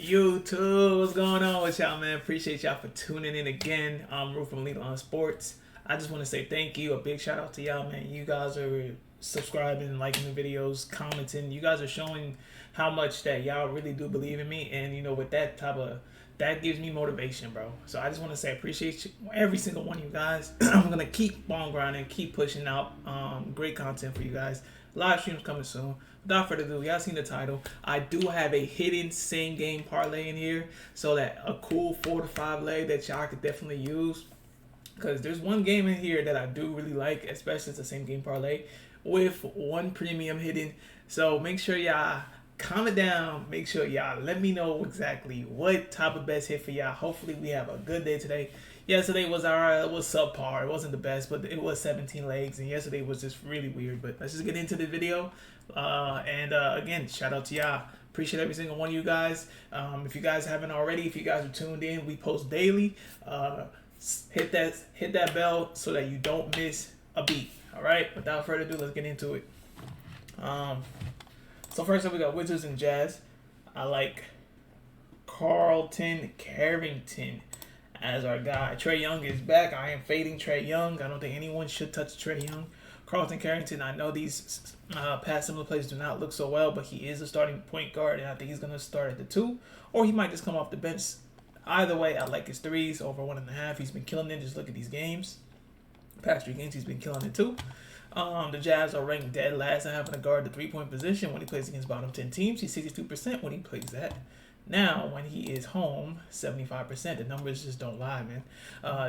YouTube, what's going on with y'all, man? Appreciate y'all for tuning in again. I'm Ru from Lead Sports. I just want to say thank you. A big shout out to y'all, man. You guys are subscribing, liking the videos, commenting. You guys are showing how much that y'all really do believe in me. And, you know, with that type of, that gives me motivation, bro. So I just want to say I appreciate you, every single one of you guys. I'm going to keep on grinding, keep pushing out great content for you guys. Live streams coming soon. Without further ado, y'all seen the title. I do have a hidden same game parlay in here, so that a cool 4 to 5 leg that y'all could definitely use. Because there's one game in here that I do really like, especially it's the same game parlay with one premium hidden. So make sure y'all comment down. Make sure y'all let me know exactly what type of best hit for y'all. Hopefully we have a good day today. Yesterday was alright. It was subpar. It wasn't the best, but it was 17 legs, and yesterday was just really weird. But let's just get into the video. Again, shout out to y'all. Appreciate every single one of you guys. If you guys haven't already, if you guys are tuned in, we post daily. Hit that bell so that you don't miss a beat. All right. Without further ado, let's get into it. So first up, we got Wizards and Jazz. I like Carlton Carrington as our guy. Trae Young is back. I am fading Trae Young. I don't think anyone should touch Trae Young. Carlton Carrington, I know these past similar plays do not look so well, but he is a starting point guard, and I think he's going to start at the 2, or he might just come off the bench. Either way, I like his threes over 1.5. He's been killing it. Just look at these games. Past 3 games, he's been killing it too. The Jazz are ranked dead last in having to guard the 3-point position when he plays against bottom 10 teams. He's 62% when he plays that. Now, when he is home, 75%. The numbers just don't lie, man.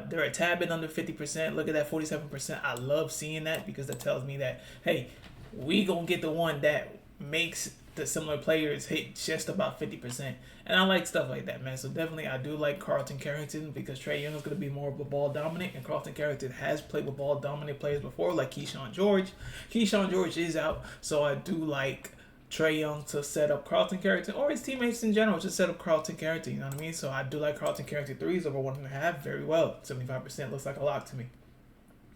They're a tad bit under 50%. Look at that, 47%. I love seeing that because that tells me that, hey, we gonna get the one that makes the similar players hit just about 50%. And I like stuff like that, man. So definitely I do like Carlton Carrington because Trae Young is going to be more of a ball dominant, and Carlton Carrington has played with ball dominant players before, like Keyshawn George. Keyshawn George is out, so I do like Trae Young to set up Carlton Carrington, or his teammates in general, just set up Carlton Carrington, you know what I mean? So I do like Carlton Carrington threes over 1.5 very well. 75% looks like a lock to me.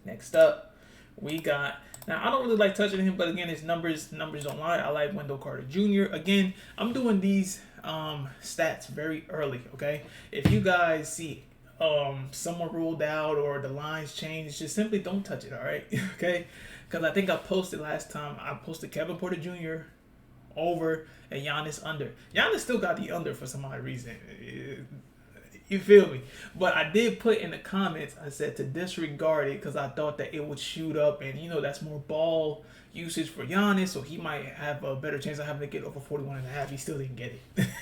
Next up, we got, now I don't really like touching him, but again, his numbers don't lie. I like Wendell Carter Jr. Again, I'm doing these stats very early, okay? If you guys see someone ruled out or the lines change, just simply don't touch it, all right? Okay? Because I think I posted last time, I posted Kevin Porter Jr. over and Giannis under. Giannis still got the under for some odd reason. You feel me? But I did put in the comments, I said to disregard it because I thought that it would shoot up, and you know that's more ball usage for Giannis, so he might have a better chance of having to get over 41.5. He still didn't get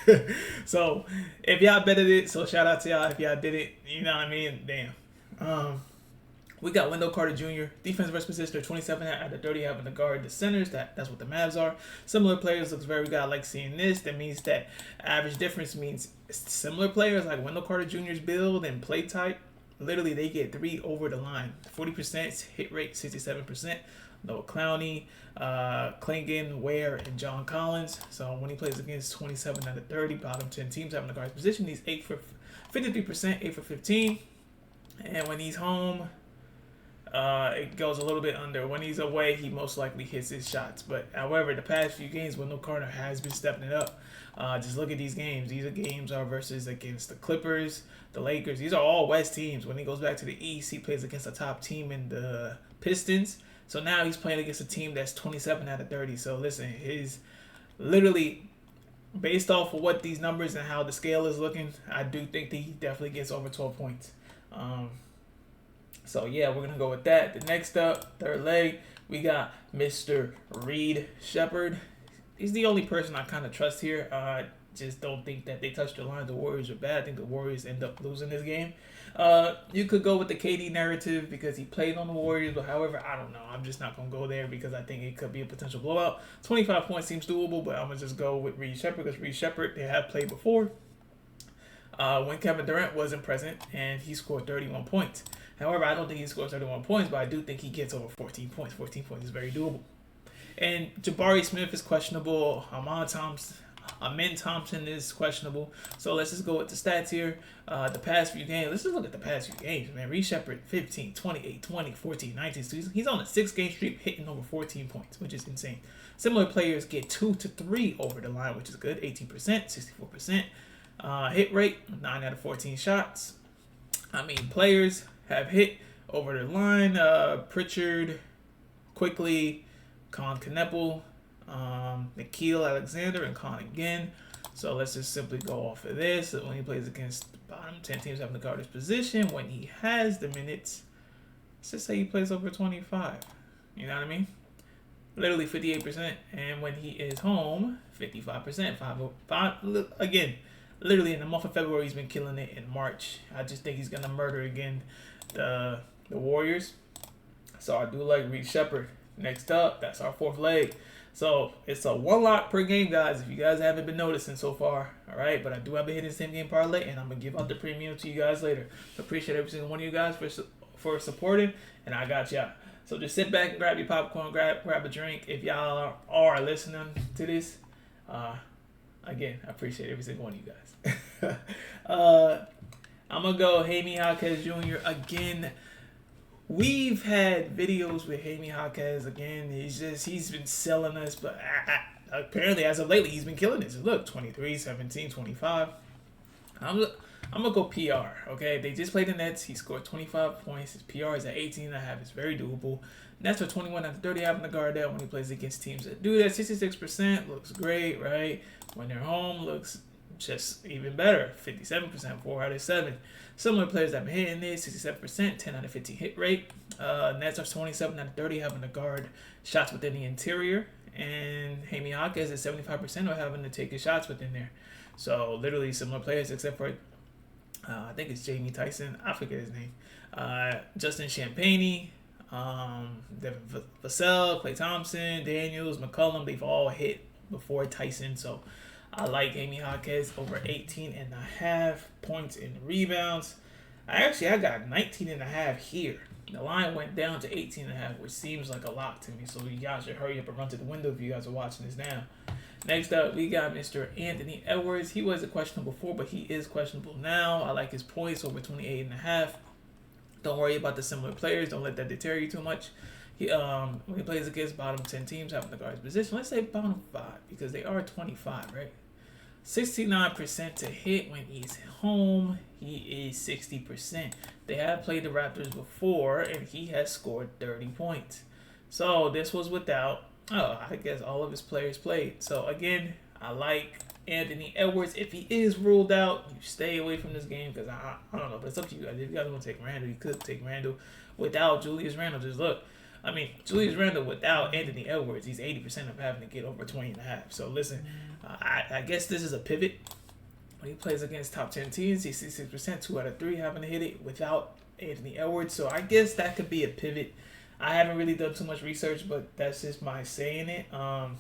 it. So if y'all betted it, so shout out to y'all if y'all did it. You know what I mean? Damn. We got Wendell Carter Jr. Defense versus position, they're 27 out of 30 having to guard the centers. That's what the Mavs are. Similar players looks very good. I like seeing this. That means that average difference means similar players like Wendell Carter Jr.'s build and play type. Literally, they get 3 over the line. 40% hit rate, 67%. Noah Clowney, Klingon, Ware, and John Collins. So when he plays against 27 out of 30 bottom 10 teams having to guard his position, he's 8 for 53%, 8 for 15. And when he's home, it goes a little bit under. When he's away, he most likely hits his shots. But however, the past few games, Wendell Carter has been stepping it up. Just look at these games. These games are versus against the Clippers, the Lakers. These are all West teams. When he goes back to the East, he plays against a top team in the Pistons. So now he's playing against a team that's 27 out of 30. So listen, his literally based off of what these numbers and how the scale is looking, I do think that he definitely gets over 12 points. So yeah, we're gonna go with that. The next up, third leg, we got Mr. Reed Shepherd. He's the only person I kind of trust here. Just don't think that they touched the line. The Warriors are bad. I think the Warriors end up losing this game. You could go with the KD narrative because he played on the Warriors, but however, I don't know. I'm just not gonna go there because I think it could be a potential blowout. 25 points seems doable, but I'm gonna just go with Reed Shepherd because Reed Shepherd, they have played before. When Kevin Durant wasn't present, and he scored 31 points. However, I don't think he scores 31 points, but I do think he gets over 14 points. 14 points is very doable. And Jabari Smith is questionable. Amen Thompson is questionable. So let's just go with the stats here. The past few games. Let's just look at the past few games, man. Reed Shepherd, 15, 28, 20, 14, 19. So he's on a 6-game streak hitting over 14 points, which is insane. Similar players get 2 to 3 over the line, which is good. 18%, 64%. Hit rate, 9 out of 14 shots. I mean, players have hit over the line. Pritchard, Quickly, Con Kneppel, Nikhil Alexander, and Con again. So let's just simply go off of this. When he plays against the bottom 10 teams having the guard his position, when he has the minutes, let's just say he plays over 25. You know what I mean? Literally 58%. And when he is home, 55%. 5, again, literally in the month of February, he's been killing it. In March, I just think he's going to murder again the Warriors. So I do like Reed Shepherd. Next up, that's our fourth leg. So it's a 1 lot per game, guys, if you guys haven't been noticing so far. All right, but I do have a hidden same game parlay, and I'm going to give out the premium to you guys later. So appreciate every single one of you guys for supporting, and I got y'all. So just sit back and grab your popcorn, grab a drink. If y'all are listening to this, again, I appreciate every single one of you guys. I'm going to go Jaime Jaquez Jr. again. We've had videos with Jaime Jaquez again. He's been selling us, but apparently as of lately, he's been killing this. Look, 23, 17, 25. I'm going to go PR, okay? They just played the Nets. He scored 25 points. His PR is at 18.5. It's very doable. Nets are 21 out of 30 having to guard that when he plays against teams that do that. 66% looks great, right? When they're home, looks just even better. 57%, 4 out of 7. Similar players that have been hitting this, 67%, 10 out of 15 hit rate. Nets are 27 out of 30 having to guard shots within the interior. And Jaime Jaquez is 75% of having to take his shots within there. So literally similar players except for, I think it's Jamie Tyson. I forget his name. Justin Champagnie, Devin Vassell, Klay Thompson, Daniels, McCollum. They've all hit before Tyson. So I like Jaime Jaquez over 18.5 points and rebounds. I got 19.5 here. The line went down to 18.5, which seems like a lot to me. So you guys should hurry up and run to the window if you guys are watching this now. Next up, we got Mr. Anthony Edwards. He wasn't questionable before, but he is questionable now. I like his points over 28.5. Don't worry about the similar players. Don't let that deter you too much. When he plays against bottom 10 teams having the guard's position, let's say bottom 5, because they are 25, right? 69% to hit when he's home. He is 60%. They have played the Raptors before, and he has scored 30 points. So this was without, I guess all of his players played. So again, I like Anthony Edwards. If he is ruled out, you stay away from this game because I don't know, but it's up to you guys. If you guys want to take Randall, you could take Randall without Julius Randle. Just look. I mean, Julius Randle without Anthony Edwards, he's 80% of having to get over 20.5. So listen, I guess this is a pivot. When he plays against top 10 teams, he's 66%, 2 out of 3 having to hit it without Anthony Edwards. So I guess that could be a pivot. I haven't really done too much research, but that's just my saying it. Now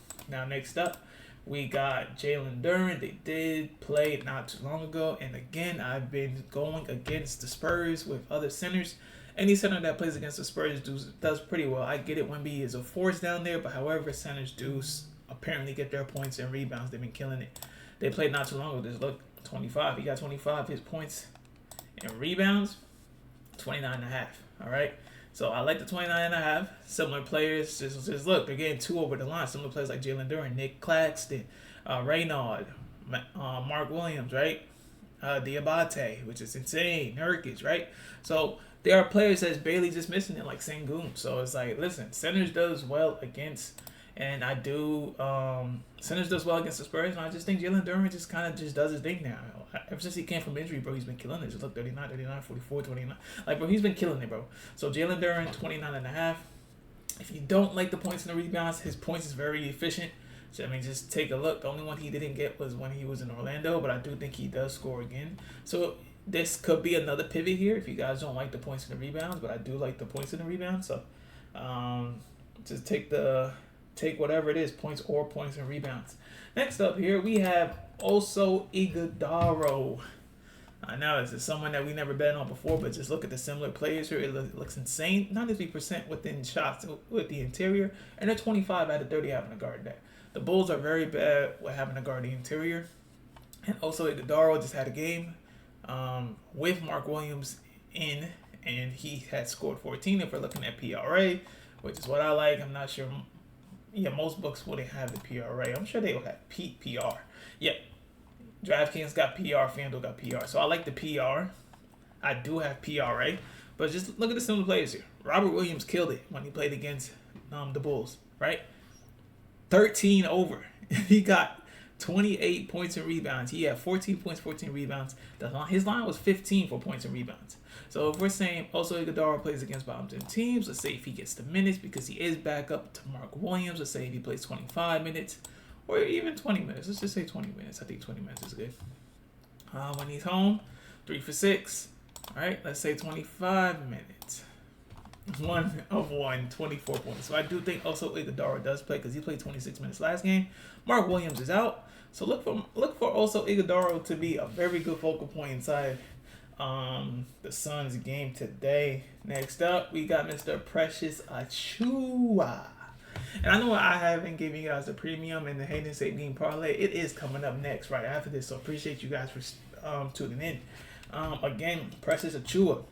next up, we got Jalen Duren. They did play not too long ago. And again, I've been going against the Spurs with other centers. Any center that plays against the Spurs does pretty well. I get it. Wemby is a force down there, but however, centers do apparently get their points and rebounds. They've been killing it. They played not too long ago. Just look, 25. He got 25. His points and rebounds, 29.5. All right. So I like the 29.5. Similar players. Just look, they're getting 2 over the line. Similar players like Jalen Duren, Nick Claxton, Reynaud, Mark Williams, right? Diabate, which is insane. Nurkic, right? So there are players that's barely just missing it, like Sengun. So it's like, listen, centers does well against, and I do, centers does well against the Spurs, and I just think Jalen Duren just kind of just does his thing now. Ever since he came from injury, bro, he's been killing it. Just look, 39, 44, 29. Like, bro, he's been killing it, bro. So Jalen Duren, 29.5. If you don't like the points and the rebounds, his points is very efficient. So, I mean, just take a look. The only one he didn't get was when he was in Orlando, but I do think he does score again. So this could be another pivot here if you guys don't like the points and the rebounds, but I do like the points and the rebounds. So just take whatever it is, points and rebounds. Next up here, we have also Iguodala. I know this is someone that we never bet on before, but just look at the similar players here. It looks insane. 93% within shots with the interior, and they're 25 out of 30 having to guard that. The Bulls are very bad with having to guard the interior. And also Iguodala just had a game with Mark Williams in, and he had scored 14 if we're looking at PRA, which is what I like. I'm not sure. Yeah, most books wouldn't have the PRA. I'm sure they will have peak PR. Yep. DraftKings got PR, FanDuel got PR. So I like the PR. I do have PRA. But just look at the similar players here. Robert Williams killed it when he played against the Bulls, right? 13 over. He got 28 points and rebounds. He had 14 points, 14 rebounds. His line was 15 for points and rebounds. So if we're saying also Iguodala plays against bottom 10 teams, let's say if he gets the minutes because he is back up to Mark Williams, let's say if he plays 25 minutes or even 20 minutes. Let's just say 20 minutes. I think 20 minutes is good. When he's home, 3 for 6. All right, let's say 25 minutes. 1 of 1, 24 points. So I do think also Iguodala does play because he played 26 minutes last game. Mark Williams is out. So look for also Iguodala to be a very good focal point inside the Suns game today. Next up, we got Mr. Precious Achiuwa. And I know I haven't given you guys the premium and the Hayden State game parlay. It is coming up next right after this. So appreciate you guys for tuning in. Again, Precious Achiuwa.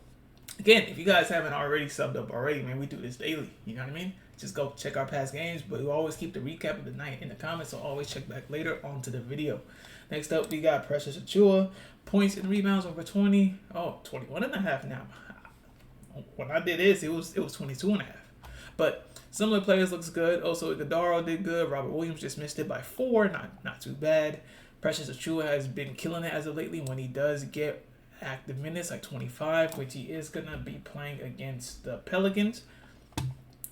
Again, if you guys haven't already subbed up already, man, we do this daily. You know what I mean? Just go check our past games, but we always keep the recap of the night in the comments, so always check back later onto the video. Next up, we got Precious Achiuwa. Points and rebounds over 20. Oh, 21 and a half now. When I did this, it was 22 and a half. But similar players looks good. Also, Iguodala did good. Robert Williams just missed it by 4. Not too bad. Precious Achiuwa has been killing it as of lately when he does get active minutes, like 25, which he is going to be playing against the Pelicans.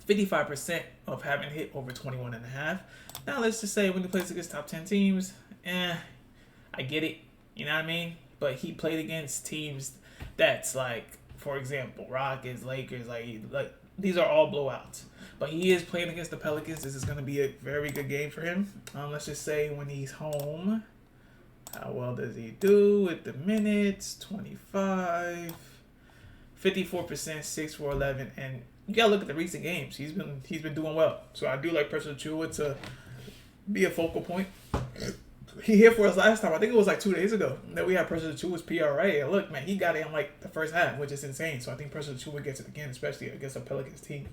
55% of having hit over 21 and a half. Now, let's just say when he plays against top 10 teams, I get it. You know what I mean? But he played against teams that's like, for example, Rockets, Lakers, like these are all blowouts. But he is playing against the Pelicans. This is going to be a very good game for him. Let's just say when he's home, how well does he do with the minutes? 25, 54%, 6 for 11, and you gotta look at the recent games. He's been doing well. So I do like Precious Achiuwa to be a focal point. He hit for us last time. I think it was like 2 days ago that we had Precious Achiuwa's PRA. And look, man, he got it in like the first half, which is insane. So I think Precious Achiuwa gets it again, especially against the Pelicans team.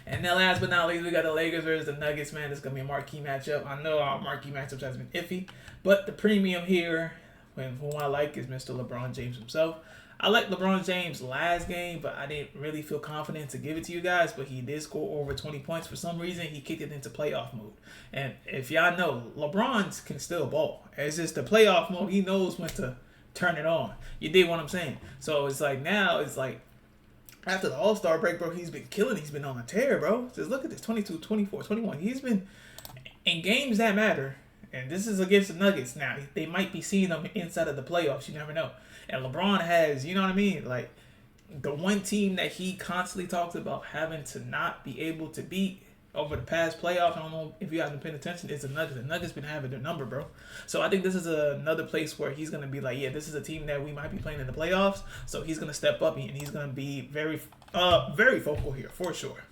And then last but not least, we got the Lakers versus the Nuggets, man. It's going to be a marquee matchup. I know our marquee matchups has been iffy, but the premium here, who I like, is Mr. LeBron James himself. I like LeBron James last game, but I didn't really feel confident to give it to you guys, but he did score over 20 points. For some reason, he kicked it into playoff mode. And if y'all know, LeBron can still ball. It's just the playoff mode. He knows when to turn it on. You dig what I'm saying? So it's like now, it's like, after the All-Star break, bro, he's been killing. He's been on a tear, bro. Just look at this, 22, 24, 21. He's been in games that matter. And this is against the Nuggets now. They might be seeing them inside of the playoffs. You never know. And LeBron has, you know what I mean? Like, the one team that he constantly talks about having to not be able to beat over the past playoff, I don't know if you guys been paying attention, is the Nuggets. The Nuggets been having their number, bro. So I think this is another place where he's going to be like, yeah, this is a team that we might be playing in the playoffs. So he's going to step up and he's going to be very vocal here, for sure.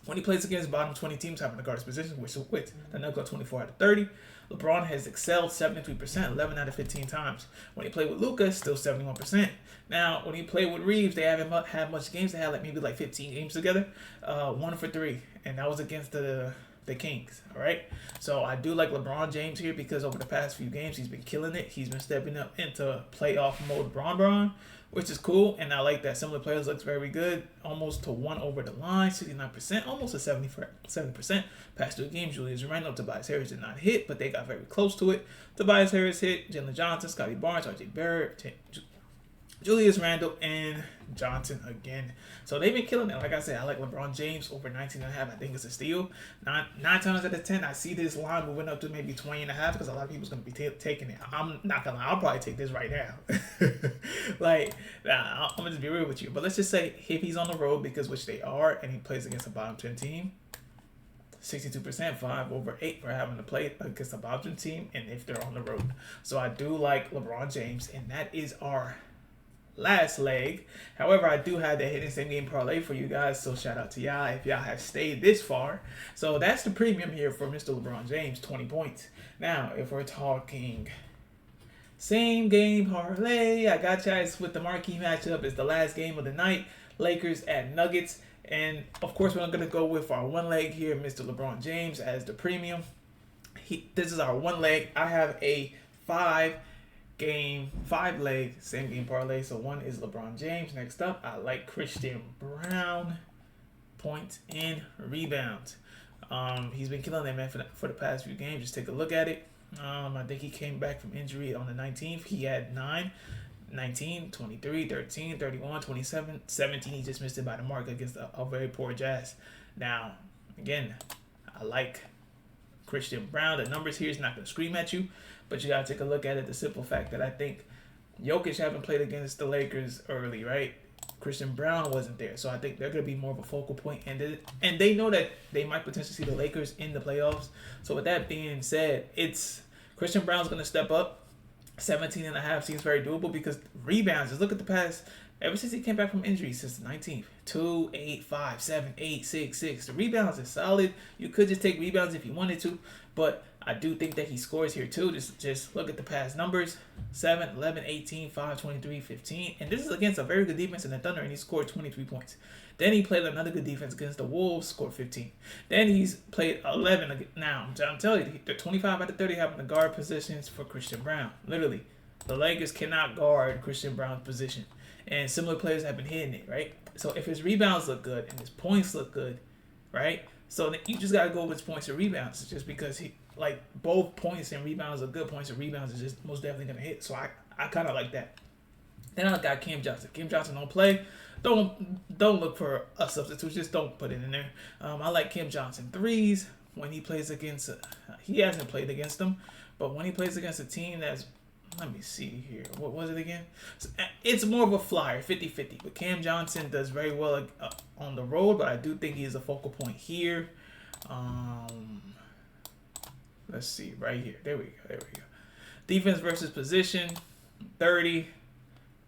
When he plays against bottom 20 teams having to guard his position, which is with the Nuggets 24 out of 30, LeBron has excelled 73%, 11 out of 15 times. When he played with Luka, still 71%. Now, when he played with Reeves, they haven't had much games. They had maybe 15 games together, 1 for 3, and that was against the Kings. All right, so I do like LeBron James here because over the past few games he's been killing it. He's been stepping up into playoff mode, Bron, which is cool, and I like that. Similar players looks very good, almost to 1 over the line, 69%, almost to 70%. Past 2 games, Julius Randle, Tobias Harris did not hit, but they got very close to it. Tobias Harris hit, Jalen Johnson, Scotty Barnes, RJ Barrett, Julius Randle, and Johnson again. So they've been killing it. Like I said, I like LeBron James over 19.5. I think it's a steal. 9 times out of 10, I see this line moving up to maybe 20.5 because a lot of people's going to be taking it. I'm not going to lie. I'll probably take this right now. I'm going to just be real with you. But let's just say if he's on the road, because which they are, and he plays against a bottom 10 team, 62%, 5 over 8 for having to play against a bottom team, and if they're on the road. So I do like LeBron James, and that is our last leg. However, I do have the hidden same game parlay for you guys, so shout out to y'all if y'all have stayed this far. So that's the premium here for Mr. LeBron James, 20 points. Now, if we're talking same game parlay, I got you guys with the marquee matchup. It's the last game of the night, Lakers at Nuggets. And of course, we're going to go with our one leg here, Mr. LeBron James as the premium. This is our one leg. I have a 5-leg same game parlay. So one is LeBron James. Next up, I like Christian Brown, points and rebounds. He's been killing that man for the past few games. Just take a look at it. I think he came back from injury on the 19th. He had 9, 19, 23, 13, 31, 27, 17. He just missed it by the mark against a very poor Jazz. Now, again, I like Christian Brown. The numbers here is not going to scream at you, but you got to take a look at it. The simple fact that I think Jokic haven't played against the Lakers early, right? Christian Brown wasn't there, so I think they're going to be more of a focal point, and they know that they might potentially see the Lakers in the playoffs. So with that being said, it's Christian Brown's going to step up. 17.5 seems very doable because rebounds. Just look at the past. Ever since he came back from injury since the 19th, 2, 8, 5, 7, 8, 6, 6. The rebounds are solid. You could just take rebounds if you wanted to, but I do think that he scores here too. Just look at the past numbers: 7, 11, 18, 5, 23, 15. And this is against a very good defense in the Thunder, and he scored 23 points. Then he played another good defense against the Wolves, scored 15. Then he's played 11. Now, I'm telling you, the 25 out of 30 having the guard positions for Christian Brown. Literally, the Lakers cannot guard Christian Brown's position. And similar players have been hitting it, right? So if his rebounds look good and his points look good, right? So you just got to go with his points and rebounds just because both points and rebounds are good. Points and rebounds is just most definitely going to hit. So I kind of like that. Then I got Cam Johnson. Cam Johnson don't play. Don't look for a substitute. Just don't put it in there. I like Cam Johnson threes when he plays against. He hasn't played against them, but when he plays against a team that's, let me see here. What was it again? It's more of a flyer, 50-50. But Cam Johnson does very well on the road, but I do think he's a focal point here. Let's see, right here. There we go. Defense versus position, 30.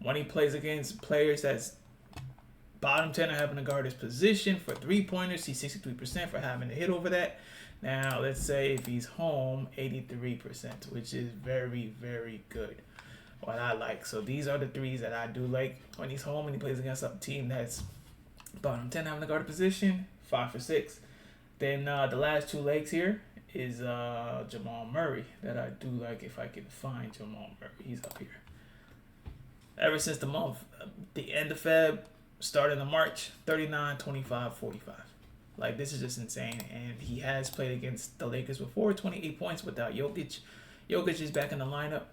When he plays against players that's bottom 10 are having to guard his position for 3-pointers, he's 63% for having to hit over that. Now, let's say if he's home, 83%, which is very, very good. What I like. So these are the threes that I do like when he's home and he plays against a team that's bottom 10 having to guard a position, 5 for 6. Then the last 2 legs here is Jamal Murray that I do like if I can find Jamal Murray. He's up here. Ever since the end of Feb, starting of March, 39, 25, 45. Like, this is just insane. And he has played against the Lakers before, 28 points without Jokic. Jokic is back in the lineup.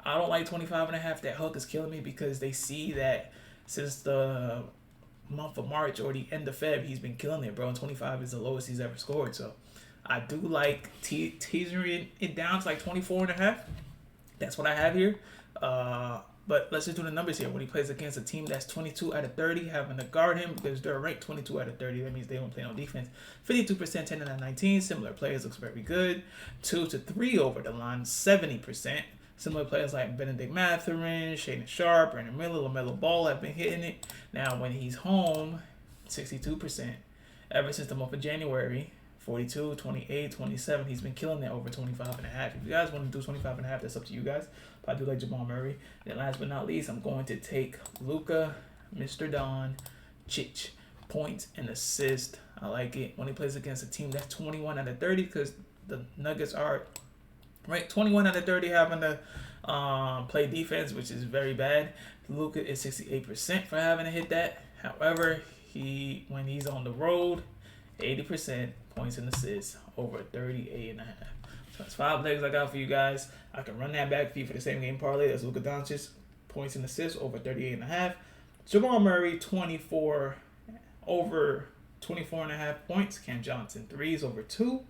I don't like 25.5. That hook is killing me because they see that since the month of March or the end of Feb, he's been killing it, bro. And 25 is the lowest he's ever scored. So I do like teasing it down to like 24.5. That's what I have here. But let's just do the numbers here. When he plays against a team that's 22 out of 30, having to guard him because they're ranked 22 out of 30. That means they don't play no defense. 52%, 10 out of 19. Similar players looks very good. 2 to 3 over the line, 70%. Similar players like Benedict Mathurin, Shaedon Sharp, Brandon Miller, LaMelo Ball have been hitting it. Now, when he's home, 62%. Ever since the month of January, 42, 28, 27. He's been killing that over 25.5. If you guys want to do 25.5, that's up to you guys. But I do like Jamal Murray. Then last but not least, I'm going to take Luka, Mr. Don, Chich. Points and assist. I like it when he plays against a team that's 21 out of 30 because the Nuggets are right 21 out of 30 having to play defense, which is very bad. Luka is 68% for having to hit that. However, when he's on the road, 80% points and assists over 38.5. So that's 5 legs I got for you guys. I can run that back for you for the same game parlay. That's Luka Doncic, points and assists over 38.5. Jamal Murray, 24 over 24.5 points. Cam Johnson, threes over 2.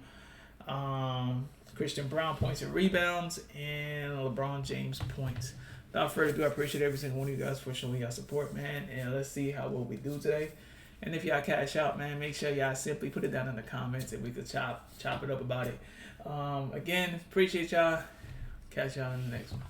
Christian Brown, points and rebounds, and LeBron James, points. Without further ado, I appreciate every single one of you guys for showing y'all support, man. And let's see how well we do today. And if y'all cash out, man, make sure y'all simply put it down in the comments and we could chop it up about it. Again, appreciate y'all. Catch y'all in the next one.